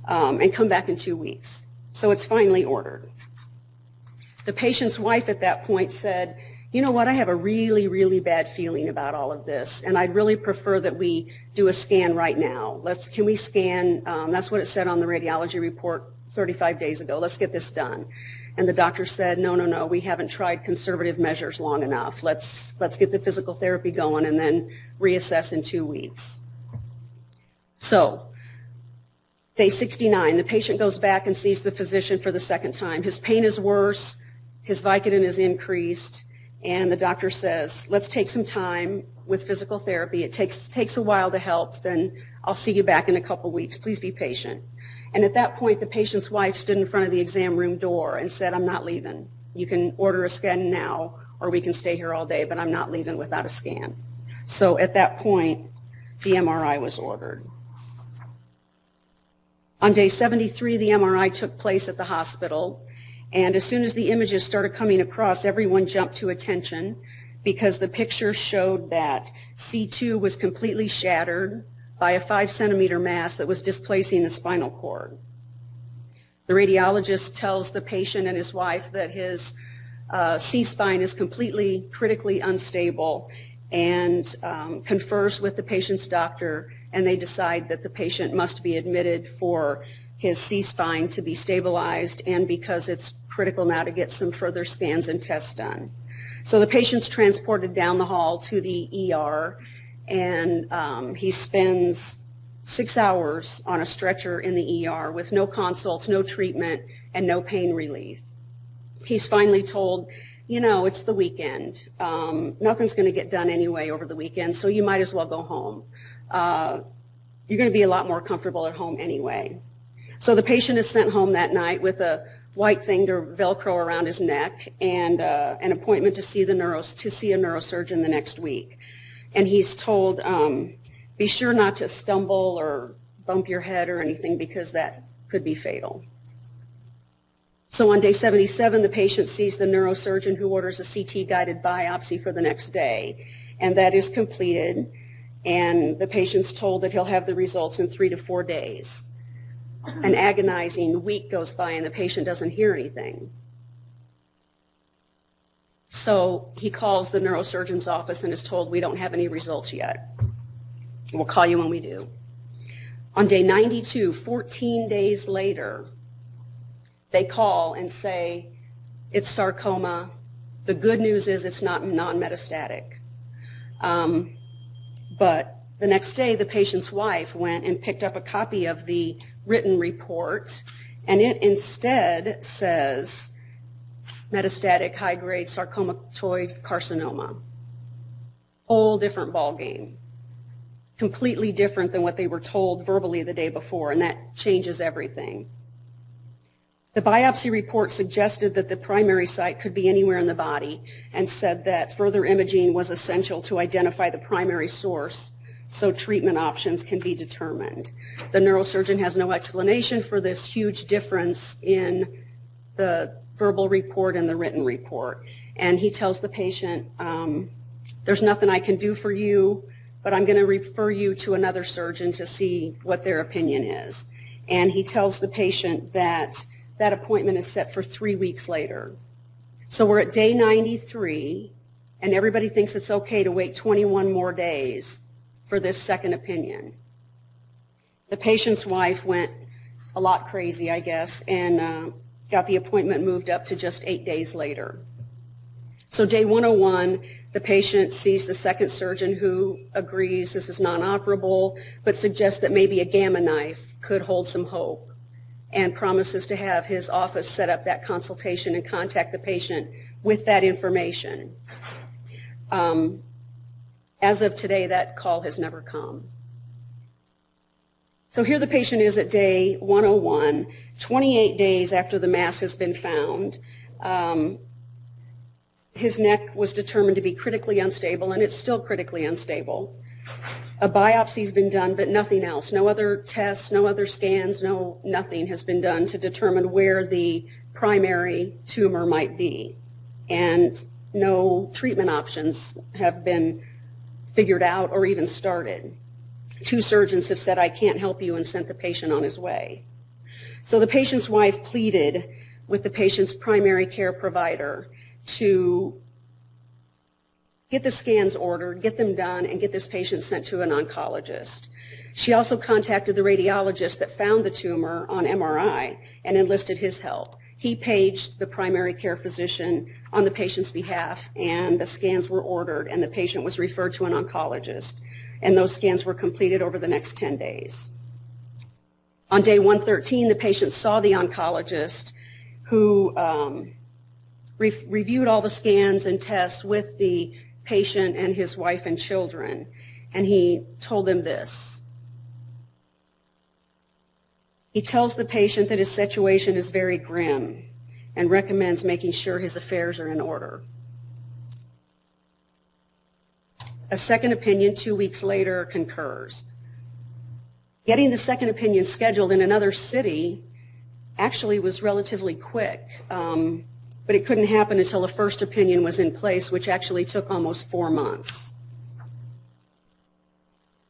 S5: And come back in 2 weeks. So it's finally ordered. The patient's wife at that point said, you know what, I have a really, really bad feeling about all of this, and I'd really prefer that we do a scan right now. Can we scan? That's what it said on the radiology report 35 days ago. Let's get this done. And the doctor said, no, we haven't tried conservative measures long enough. Let's get the physical therapy going and then reassess in 2 weeks. So, day 69, the patient goes back and sees the physician for the second time. His pain is worse, his Vicodin is increased, and the doctor says, let's take some time with physical therapy. It takes a while to help, then I'll see you back in a couple weeks. Please be patient. And at that point, the patient's wife stood in front of the exam room door and said, I'm not leaving. You can order a scan now, or we can stay here all day, but I'm not leaving without a scan. So at that point, the MRI was ordered. On day 73, the MRI took place at the hospital. And as soon as the images started coming across, everyone jumped to attention because the picture showed that C2 was completely shattered by a 5-centimeter mass that was displacing the spinal cord. The radiologist tells the patient and his wife that his C-spine is completely critically unstable and confers with the patient's doctor, and they decide that the patient must be admitted for his C-spine to be stabilized, and because it's critical now to get some further scans and tests done. So the patient's transported down the hall to the ER, and he spends 6 hours on a stretcher in the ER with no consults, no treatment, and no pain relief. He's finally told, you know, it's the weekend. Nothing's going to get done anyway over the weekend, so you might as well go home. You're going to be a lot more comfortable at home anyway. So the patient is sent home that night with a white thing to Velcro around his neck and an appointment to see a neurosurgeon the next week. And he's told, be sure not to stumble or bump your head or anything because that could be fatal. So on day 77, the patient sees the neurosurgeon who orders a CT-guided biopsy for the next day, and that is completed, and the patient's told that he'll have the results in 3 to 4 days. An agonizing week goes by and the patient doesn't hear anything. So he calls the neurosurgeon's office and is told, we don't have any results yet. We'll call you when we do. On day 92, 14 days later, they call and say, it's sarcoma. The good news is it's not non-metastatic. But the next day, the patient's wife went and picked up a copy of the written report, and it instead says metastatic high-grade sarcomatoid carcinoma. Whole different ballgame. Completely different than what they were told verbally the day before, and that changes everything. The biopsy report suggested that the primary site could be anywhere in the body and said that further imaging was essential to identify the primary source so treatment options can be determined. The neurosurgeon has no explanation for this huge difference in the verbal report and the written report. And he tells the patient, there's nothing I can do for you, but I'm going to refer you to another surgeon to see what their opinion is. And he tells the patient that that appointment is set for 3 weeks later. So we're at day 93, and everybody thinks it's okay to wait 21 more days for this second opinion. The patient's wife went a lot crazy, I guess, and got the appointment moved up to just 8 days later. So day 101, the patient sees the second surgeon who agrees this is non-operable, but suggests that maybe a gamma knife could hold some hope, and promises to have his office set up that consultation and contact the patient with that information. As of today, that call has never come. So here the patient is at day 101, 28 days after the mass has been found. His neck was determined to be critically unstable, and it's still critically unstable. A biopsy's been done, but nothing else. No other tests, no other scans, nothing has been done to determine where the primary tumor might be. And no treatment options have been figured out or even started. 2 surgeons have said, I can't help you, and sent the patient on his way. So the patient's wife pleaded with the patient's primary care provider to get the scans ordered, get them done, and get this patient sent to an oncologist. She also contacted the radiologist that found the tumor on MRI and enlisted his help. He paged the primary care physician on the patient's behalf, and the scans were ordered, and the patient was referred to an oncologist, and those scans were completed over the next 10 days. On day 113, the patient saw the oncologist, who reviewed all the scans and tests with the patient and his wife and children, and he told them this. He tells the patient that his situation is very grim and recommends making sure his affairs are in order. A second opinion 2 weeks later concurs. Getting the second opinion scheduled in another city actually was relatively quick, but it couldn't happen until the first opinion was in place, which actually took almost 4 months.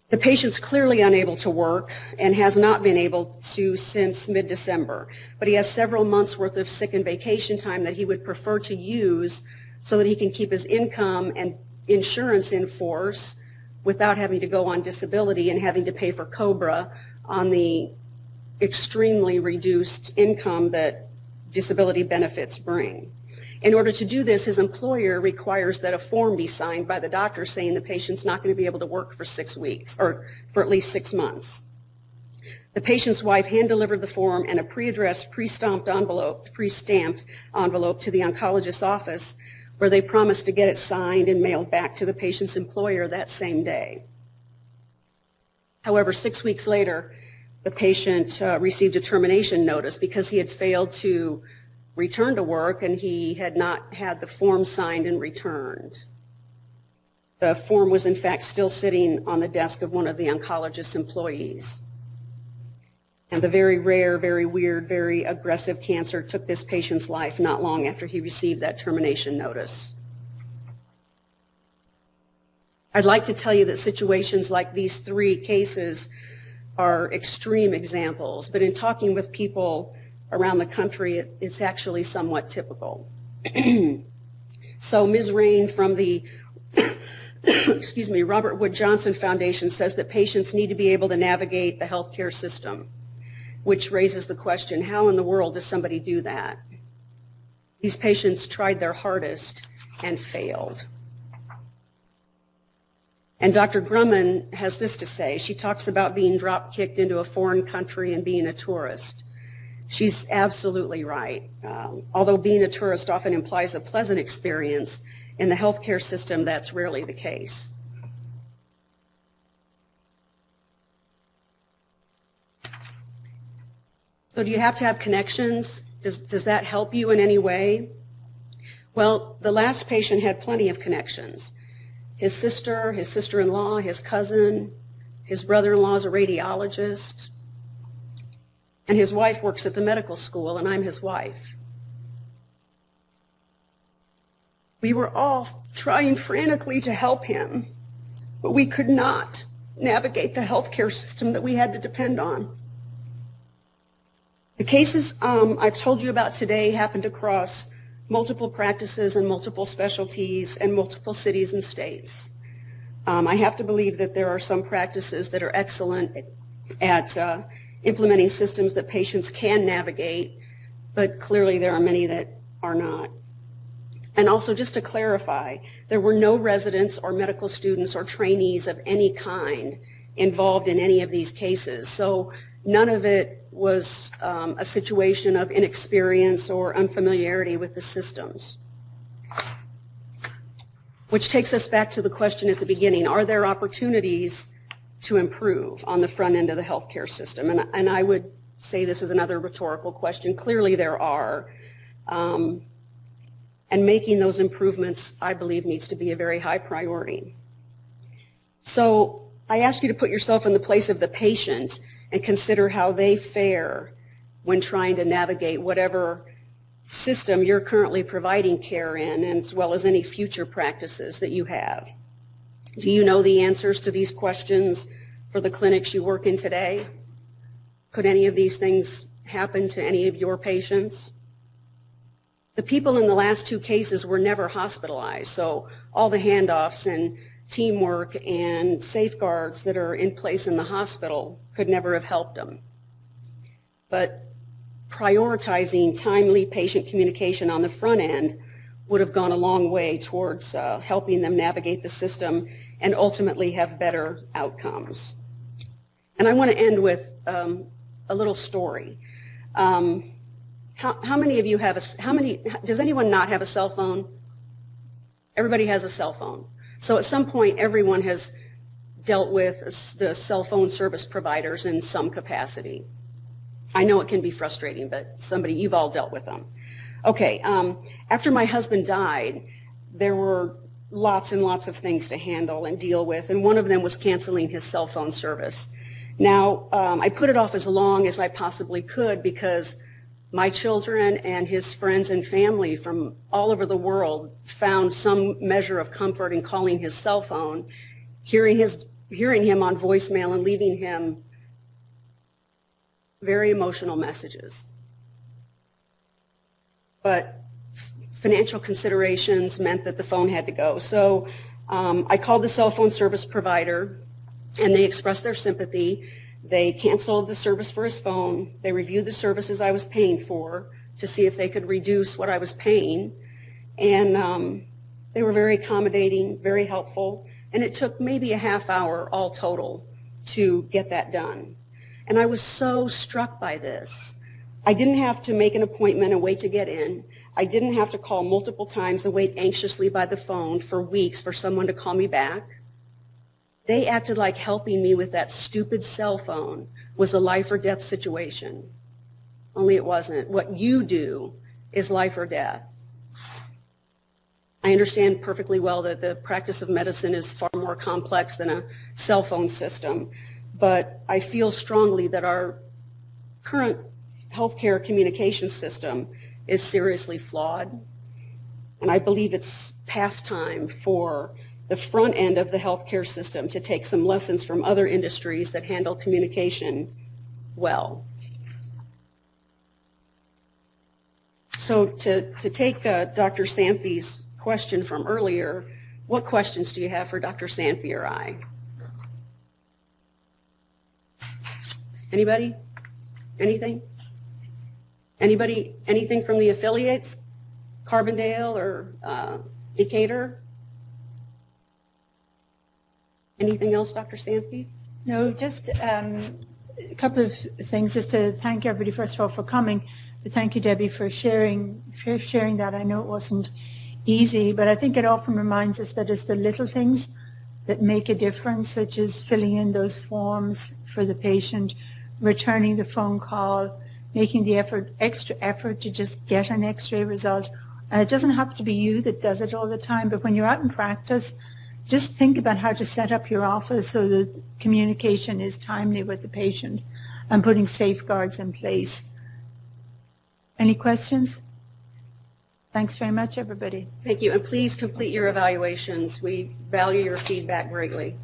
S5: The patient's clearly unable to work and has not been able to since mid-December, but he has several months worth of sick and vacation time that he would prefer to use so that he can keep his income and insurance in force without having to go on disability and having to pay for COBRA on the extremely reduced income that disability benefits bring. In order to do this, his employer requires that a form be signed by the doctor saying the patient's not going to be able to work for 6 weeks, or for at least 6 months. The patient's wife hand-delivered the form and a pre-addressed, pre-stamped envelope to the oncologist's office, where they promised to get it signed and mailed back to the patient's employer that same day. However, 6 weeks later, the patient received a termination notice because he had failed to return to work and he had not had the form signed and returned. The form was in fact still sitting on the desk of one of the oncologist's employees. And the very rare, very weird, very aggressive cancer took this patient's life not long after he received that termination notice. I'd like to tell you that situations like these 3 cases are extreme examples, but in talking with people around the country, it's actually somewhat typical. So Ms. Rain from the Robert Wood Johnson Foundation says that patients need to be able to navigate the healthcare system, which raises the question, how in the world does somebody do that? These patients tried their hardest and failed. And Dr. Grumman has this to say. She talks about being drop-kicked into a foreign country and being a tourist. She's absolutely right. Although being a tourist often implies a pleasant experience, in the healthcare system, that's rarely the case. So do you have to have connections? Does that help you in any way? Well, the last patient had plenty of connections. His sister, his sister-in-law, his cousin, his brother-in-law is a radiologist, and his wife works at the medical school, and I'm his wife. We were all trying frantically to help him, but we could not navigate the healthcare system that we had to depend on. The cases I've told you about today happened across multiple practices and multiple specialties and multiple cities and states. I have to believe that there are some practices that are excellent at implementing systems that patients can navigate, but clearly there are many that are not. And also, just to clarify, there were no residents or medical students or trainees of any kind involved in any of these cases. So none of it was a situation of inexperience or unfamiliarity with the systems. Which takes us back to the question at the beginning, are there opportunities to improve on the front end of the healthcare system? And I would say this is another rhetorical question. Clearly there are. And making those improvements, I believe, needs to be a very high priority. So I ask you to put yourself in the place of the patient and consider how they fare when trying to navigate whatever system you're currently providing care in, and as well as any future practices that you have. Do you know the answers to these questions for the clinics you work in today? Could any of these things happen to any of your patients? The people in the last two cases were never hospitalized, so all the handoffs and teamwork and safeguards that are in place in the hospital could never have helped them. But prioritizing timely patient communication on the front end would have gone a long way towards helping them navigate the system and ultimately have better outcomes. And I want to end with a little story. How many of you have does anyone not have a cell phone? Everybody has a cell phone. So at some point, everyone has dealt with the cell phone service providers in some capacity. I know it can be frustrating, but you've all dealt with them. Okay, after my husband died, there were lots and lots of things to handle and deal with, and one of them was canceling his cell phone service. Now, I put it off as long as I possibly could because my children and his friends and family from all over the world found some measure of comfort in calling his cell phone, hearing him on voicemail and leaving him very emotional messages. But financial considerations meant that the phone had to go. So I called the cell phone service provider and they expressed their sympathy. They canceled the service for his phone. They reviewed the services I was paying for to see if they could reduce what I was paying. And they were very accommodating, very helpful. And it took maybe a half hour all total to get that done. And I was so struck by this. I didn't have to make an appointment and wait to get in. I didn't have to call multiple times and wait anxiously by the phone for weeks for someone to call me back. They acted like helping me with that stupid cell phone was a life or death situation. Only it wasn't. What you do is life or death. I understand perfectly well that the practice of medicine is far more complex than a cell phone system, but I feel strongly that our current healthcare communication system is seriously flawed, and I believe it's past time for the front end of the healthcare system to take some lessons from other industries that handle communication well. So to take Dr. Sanfey's question from earlier, what questions do you have for Dr. Sanfey or I? Anybody? Anything? Anybody? Anything from the affiliates? Carbondale or Decatur? Anything else, Dr. Sanfey?
S1: No, just a couple of things, just to thank everybody, first of all, for coming. But thank you, Debbie, for sharing that. I know it wasn't easy, but I think it often reminds us that it's the little things that make a difference, such as filling in those forms for the patient, returning the phone call, making the extra effort to just get an X-ray result. And it doesn't have to be you that does it all the time, but when you're out in practice, just think about how to set up your office so that communication is timely with the patient and putting safeguards in place. Any questions? Thanks very much, everybody.
S5: Thank you, and please complete your evaluations. We value your feedback greatly.